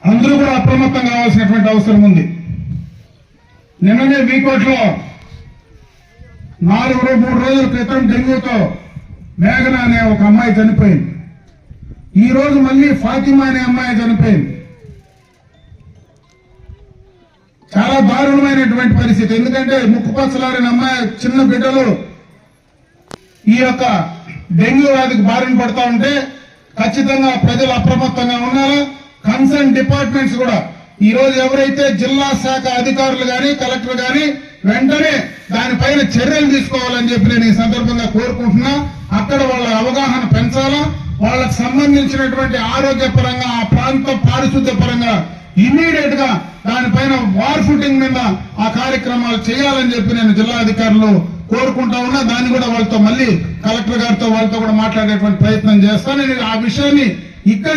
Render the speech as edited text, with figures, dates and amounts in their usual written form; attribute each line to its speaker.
Speaker 1: అందరూ కూడా అప్రమత్తం కావాల్సినటువంటి అవసరం ఉంది. నిన్ననే వీకోట్లో 3 రోజుల క్రితం డెంగ్యూతో మేఘన అనే ఒక అమ్మాయి చనిపోయింది. ఈ రోజు మళ్ళీ ఫాతిమా అనే అమ్మాయి చనిపోయింది. చాలా దారుణమైనటువంటి పరిస్థితి. ఎందుకంటే ముక్కుపచ్చలారిన అమ్మాయి చిన్న బిడ్డలు ఈ యొక్క డెంగ్యూ వ్యాధికి బారిన పడతా ఉంటే ఖచ్చితంగా ప్రజలు అప్రమత్తంగా ఉండాలి. కన్సర్న్ డిపార్ట్మెంట్స్ కూడా ఈ రోజు ఎవరైతే జిల్లా శాఖ అధికారులు గాని కలెక్టర్ గాని వెంటనే దానిపైన చర్యలు తీసుకోవాలని చెప్పి నేను ఈ సందర్భంగా కోరుకుంటున్నా. అక్కడ వాళ్ళ అవగాహన పెంచాలా, వాళ్ళకు సంబంధించినటువంటి ఆరోగ్య పరంగా ఆ ప్రాంత పారిశుద్ధ్య పరంగా ఇమ్మీడియట్ గా దానిపైన వార్ ఫుటింగ్ మీద ఆ కార్యక్రమాలు చేయాలని చెప్పి నేను జిల్లా అధికారులు కోరుకుంటా ఉన్నా. దాన్ని కూడా వాళ్ళతో మళ్ళీ కలెక్టర్ గారితో వాళ్ళతో కూడా మాట్లాడేటువంటి ప్రయత్నం చేస్తాను. నేను ఆ విషయాన్ని ఇక్కడ